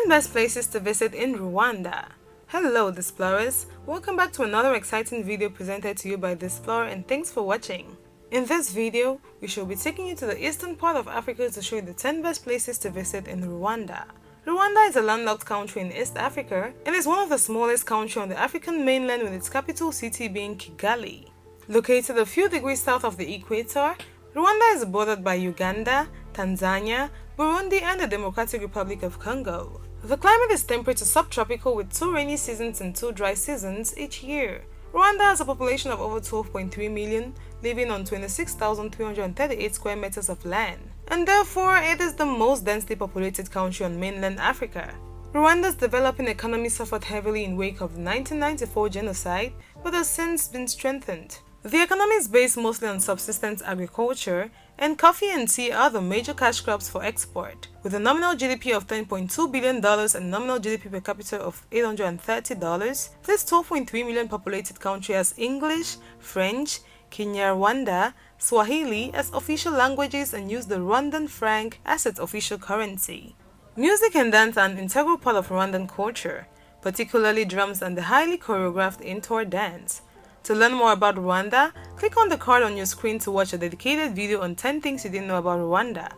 10 Best Places to Visit in Rwanda. Hello Displorers, welcome back to another exciting video presented to you by Displorer, and thanks for watching. In this video, we shall be taking you to the eastern part of Africa to show you the 10 best places to visit in Rwanda. Rwanda is a landlocked country in East Africa and is one of the smallest countries on the African mainland, with its capital city being Kigali. Located a few degrees south of the equator, Rwanda is bordered by Uganda, Tanzania, Burundi and the Democratic Republic of Congo. The climate is temperate to subtropical, with 2 rainy seasons and 2 dry seasons each year. Rwanda has a population of over 12.3 million, living on 26,338 square meters of land, and therefore it is the most densely populated country on mainland Africa. Rwanda's developing economy suffered heavily in wake of the 1994 genocide, but has since been strengthened. The economy is based mostly on subsistence agriculture, and coffee and tea are the major cash crops for export. With a nominal GDP of $10.2 billion and nominal GDP per capita of $830, this 12.3 million populated country has English, French, Kinyarwanda, Swahili as official languages and use the Rwandan franc as its official currency. Music and dance are an integral part of Rwandan culture, particularly drums and the highly choreographed indoor dance. To learn more about Rwanda, click on the card on your screen to watch a dedicated video on 10 things you didn't know about Rwanda.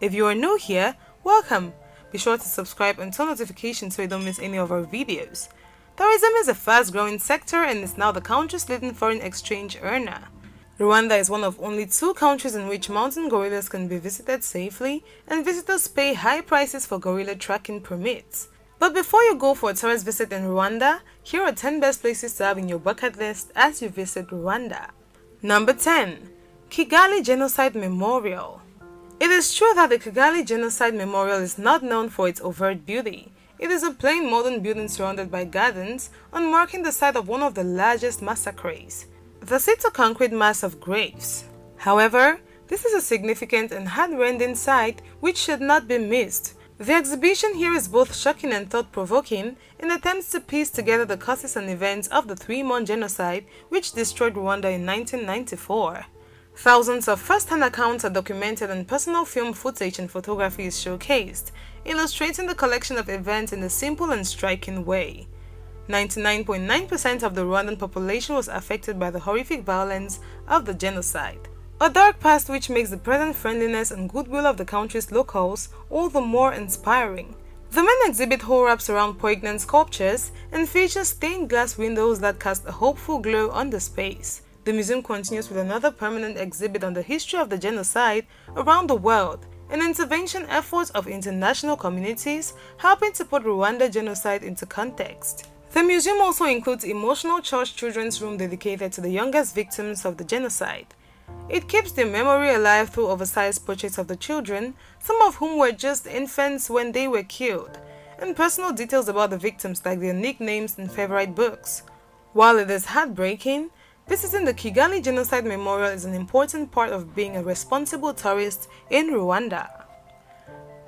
If you are new here, welcome! Be sure to subscribe and turn notifications so you don't miss any of our videos. Tourism is a fast-growing sector and is now the country's leading foreign exchange earner. Rwanda is one of only 2 countries in which mountain gorillas can be visited safely, and visitors pay high prices for gorilla tracking permits. But before you go for a tourist visit in Rwanda, here are 10 best places to have in your bucket list as you visit Rwanda. Number 10. Kigali Genocide Memorial. It is true that the Kigali Genocide Memorial is not known for its overt beauty. It is a plain modern building surrounded by gardens, marking the site of one of the largest massacres. The sits a concrete mass of graves. However, this is a significant and heart-rending sight which should not be missed. The exhibition here is both shocking and thought-provoking in attempts to piece together the causes and events of the 3-month genocide which destroyed Rwanda in 1994. Thousands of first-hand accounts are documented, and personal film footage and photography is showcased, illustrating the collection of events in a simple and striking way. 99.9% of the Rwandan population was affected by the horrific violence of the genocide. A dark past which makes the present friendliness and goodwill of the country's locals all the more inspiring. The main exhibit hall wraps around poignant sculptures and features stained glass windows that cast a hopeful glow on the space. The museum continues with another permanent exhibit on the history of the genocide around the world, an intervention effort of international communities helping to put Rwanda genocide into context. The museum also includes emotional charged children's room dedicated to the youngest victims of the genocide. It keeps their memory alive through oversized portraits of the children, some of whom were just infants when they were killed, and personal details about the victims like their nicknames and favorite books. While it is heartbreaking, visiting the Kigali Genocide Memorial is an important part of being a responsible tourist in Rwanda.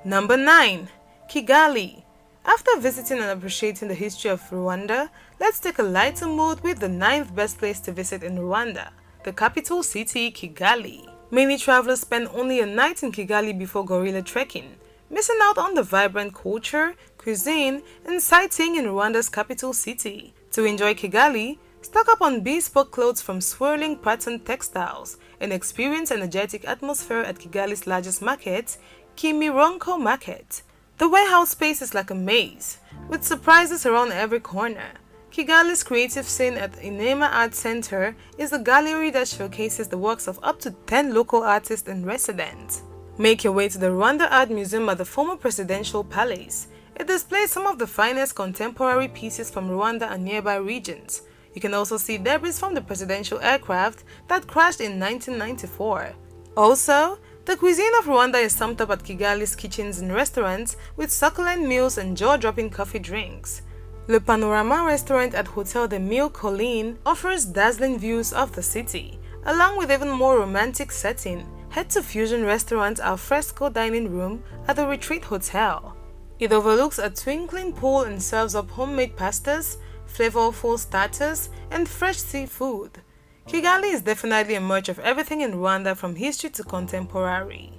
Number 9. Kigali. After visiting and appreciating the history of Rwanda, let's take a lighter mood with the 9th best place to visit in Rwanda, the capital city, Kigali. Many travelers spend only a night in Kigali before gorilla trekking, missing out on the vibrant culture, cuisine, and sightseeing in Rwanda's capital city. To enjoy Kigali, stock up on bespoke clothes from swirling patterned textiles and experience an energetic atmosphere at Kigali's largest market, Kimironko Market. The warehouse space is like a maze, with surprises around every corner. Kigali's creative scene at Inema Art Center is a gallery that showcases the works of up to 10 local artists and residents. Make your way to the Rwanda Art Museum at the former presidential palace. It displays some of the finest contemporary pieces from Rwanda and nearby regions. You can also see debris from the presidential aircraft that crashed in 1994. Also, the cuisine of Rwanda is summed up at Kigali's kitchens and restaurants with succulent meals and jaw-dropping coffee drinks. Le Panorama restaurant at Hotel de Mille Collines offers dazzling views of the city, along with even more romantic setting. Head to Fusion Restaurant al fresco dining room at the Retreat Hotel. It overlooks a twinkling pool and serves up homemade pastas, flavorful starters, and fresh seafood. Kigali is definitely a merge of everything in Rwanda, from history to contemporary.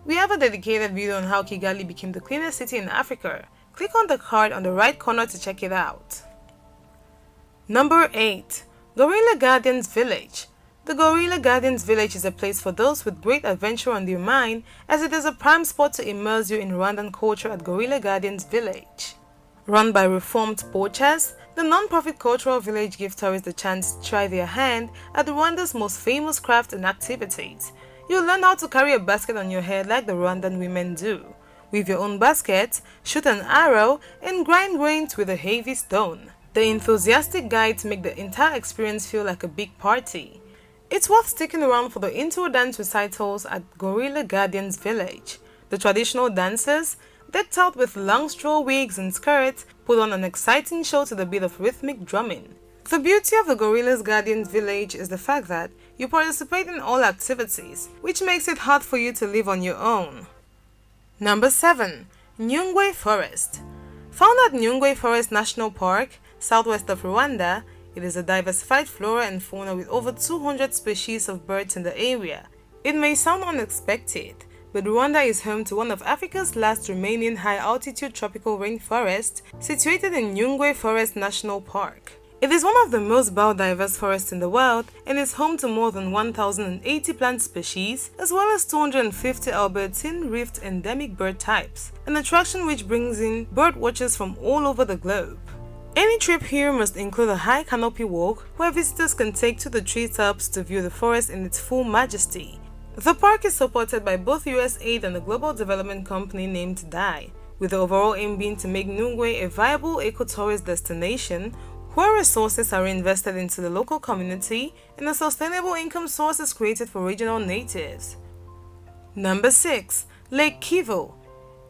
We have a dedicated video on how Kigali became the cleanest city in Africa, Click on the card on the right corner to check it out. Number 8. Gorilla Gardens Village. The Gorilla Gardens Village is a place for those with great adventure on their mind, as it is a prime spot to immerse you in Rwandan culture at Gorilla Gardens Village. Run by reformed poachers, the non-profit cultural village gives tourists the chance to try their hand at Rwanda's most famous crafts and activities. You'll learn how to carry a basket on your head like the Rwandan women do. Weave your own basket, shoot an arrow, and grind grains with a heavy stone. The enthusiastic guides make the entire experience feel like a big party. It's worth sticking around for the intro dance recitals at Gorilla Gardens Village. The traditional dancers, decked out with long straw wigs and skirts, put on an exciting show to the beat of rhythmic drumming. The beauty of the Gorilla Gardens Village is the fact that you participate in all activities, which makes it hard for you to live on your own. Number 7. Nyungwe Forest. Found at Nyungwe Forest National Park, southwest of Rwanda, it is a diversified flora and fauna with over 200 species of birds in the area. It may sound unexpected, but Rwanda is home to one of Africa's last remaining high-altitude tropical rainforests, situated in Nyungwe Forest National Park. It is one of the most biodiverse forests in the world and is home to more than 1,080 plant species, as well as 250 Albertine Rift endemic bird types, an attraction which brings in bird watchers from all over the globe. Any trip here must include a high canopy walk where visitors can take to the treetops to view the forest in its full majesty. The park is supported by both US aid and a global development company named DAI, with the overall aim being to make Nyungwe a viable eco-tourist destination where resources are invested into the local community and a sustainable income source is created for regional natives. Number 6. Lake Kivu.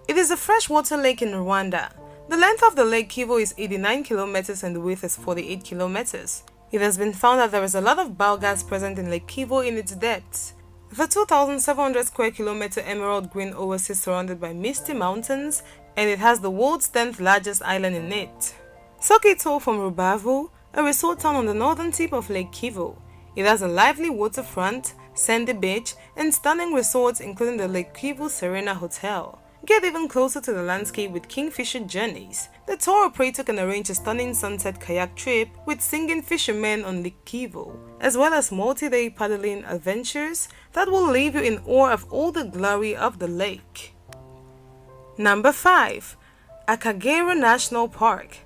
It is a freshwater lake in Rwanda. The length of the Lake Kivu is 89 kilometers and the width is 48 kilometers. It has been found that there is a lot of biogas present in Lake Kivu in its depths. The 2,700 square kilometer emerald green oasis surrounded by misty mountains, and it has the world's 10th largest island in it. Sokito from Rubavu, a resort town on the northern tip of Lake Kivu. It has a lively waterfront, sandy beach, and stunning resorts including the Lake Kivu Serena Hotel. Get even closer to the landscape with Kingfisher Journeys. The tour operator can arrange a stunning sunset kayak trip with singing fishermen on Lake Kivu, as well as multi-day paddling adventures that will leave you in awe of all the glory of the lake. Number 5. Akagera National Park.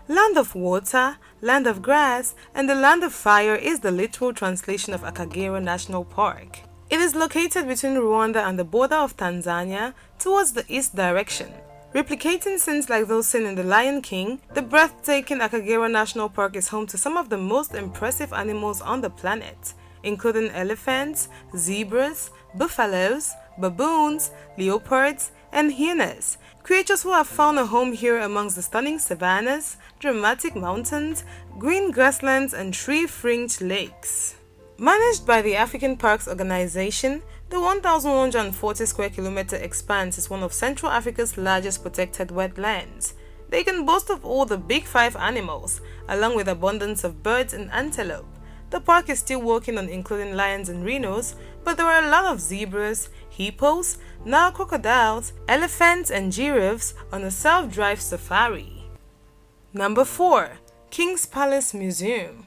Land of water, land of grass, and the land of fire is the literal translation of Akagera National Park. It is located between Rwanda and the border of Tanzania towards the east direction. Replicating scenes like those seen in The Lion King, the breathtaking Akagera National Park is home to some of the most impressive animals on the planet, including elephants, zebras, buffaloes, baboons, leopards, and hyenas, creatures who have found a home here amongst the stunning savannas, dramatic mountains, green grasslands, and tree-fringed lakes. Managed by the African Parks Organization, the 1,140 square kilometer expanse is one of Central Africa's largest protected wetlands. They can boast of all the big 5 animals, along with abundance of birds and antelope. The park is still working on including lions and rhinos, but there are a lot of zebras, hippos, Nile crocodiles, elephants, and giraffes on a self-drive safari. Number 4. King's Palace Museum.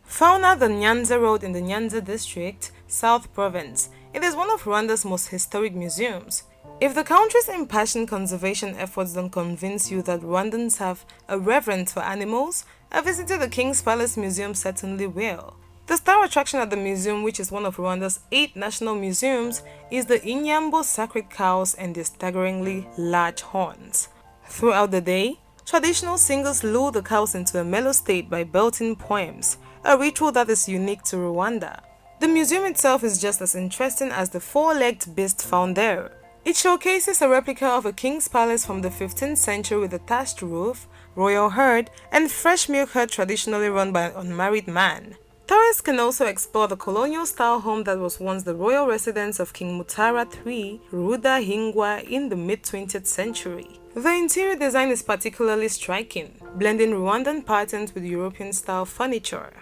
Found at the Nyanza Road in the Nyanza District, South Province, it is one of Rwanda's most historic museums. If the country's impassioned conservation efforts don't convince you that Rwandans have a reverence for animals, a visit to the King's Palace Museum certainly will. The star attraction at the museum, which is one of Rwanda's 8 national museums, is the Inyambo sacred cows and their staggeringly large horns. Throughout the day, traditional singers lure the cows into a mellow state by belting poems, a ritual that is unique to Rwanda. The museum itself is just as interesting as the 4-legged beast found there. It showcases a replica of a king's palace from the 15th century with a thatched roof, royal herd, and fresh milk herd traditionally run by an unmarried man. Tourists can also explore the colonial-style home that was once the royal residence of King Mutara III Rudahigwa in the mid-20th century. The interior design is particularly striking, blending Rwandan patterns with European-style furniture.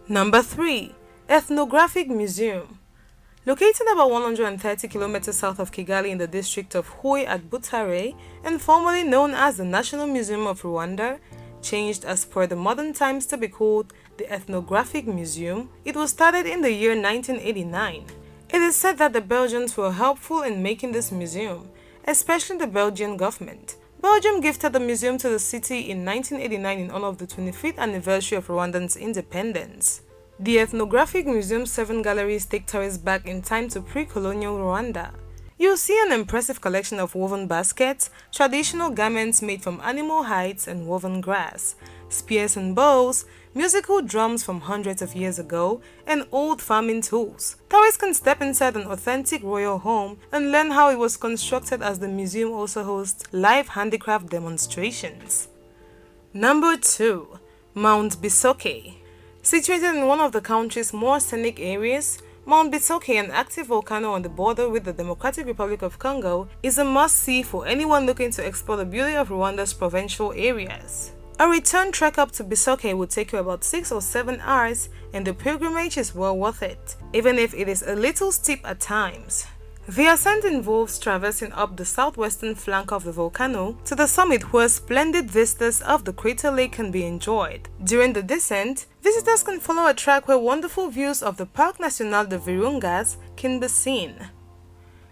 Number 3. Ethnographic Museum. Located about 130 kilometers south of Kigali in the district of Huye at Butare, and formerly known as the National Museum of Rwanda, changed as per the modern times to be called the Ethnographic Museum, it was started in the year 1989. It is said that the Belgians were helpful in making this museum, especially the Belgian government. Belgium gifted the museum to the city in 1989 in honor of the 25th anniversary of Rwandan's independence. The Ethnographic Museum's 7 galleries take tourists back in time to pre-colonial Rwanda. You'll see an impressive collection of woven baskets, traditional garments made from animal hides and woven grass, spears and bows, musical drums from hundreds of years ago, and old farming tools. Tourists can step inside an authentic royal home and learn how it was constructed, as the museum also hosts live handicraft demonstrations. Number 2. Mount Bisoke. Situated in one of the country's more scenic areas, Mount Bisoke, an active volcano on the border with the Democratic Republic of Congo, is a must-see for anyone looking to explore the beauty of Rwanda's provincial areas. A return trek up to Bisoke would take you about 6 or 7 hours, and the pilgrimage is well worth it, even if it is a little steep at times. The ascent involves traversing up the southwestern flank of the volcano to the summit, where splendid vistas of the crater lake can be enjoyed. During the descent, visitors can follow a track where wonderful views of the Parc National de Virungas can be seen.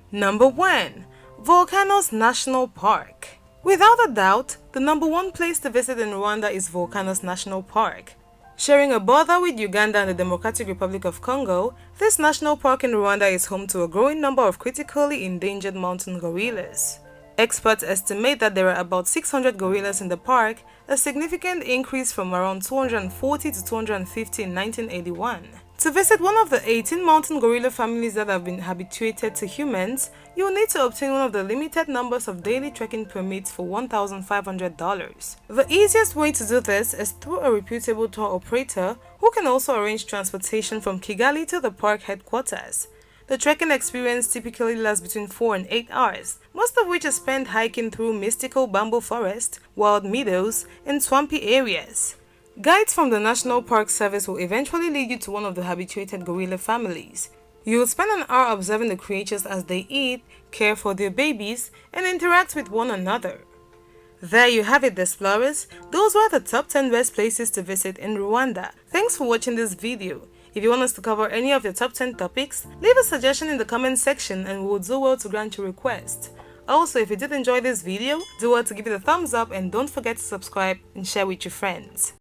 Number 1. Volcanoes National Park. Without a doubt, the number 1 place to visit in Rwanda is Volcanoes National Park. Sharing a border with Uganda and the Democratic Republic of Congo, this national park in Rwanda is home to a growing number of critically endangered mountain gorillas. Experts estimate that there are about 600 gorillas in the park, a significant increase from around 240 to 250 in 1981. To visit one of the 18 mountain gorilla families that have been habituated to humans, you will need to obtain one of the limited numbers of daily trekking permits for $1,500. The easiest way to do this is through a reputable tour operator who can also arrange transportation from Kigali to the park headquarters. The trekking experience typically lasts between 4 and 8 hours, most of which is spent hiking through mystical bamboo forest, wild meadows, and swampy areas. Guides from the National Park Service will eventually lead you to one of the habituated gorilla families. You will spend an hour observing the creatures as they eat, care for their babies, and interact with one another. There you have it, explorers. Those were the top 10 best places to visit in Rwanda. Thanks for watching this video. If you want us to cover any of your top 10 topics, leave a suggestion in the comment section and we will do well to grant your request. Also, if you did enjoy this video, do well to give it a thumbs up and don't forget to subscribe and share with your friends.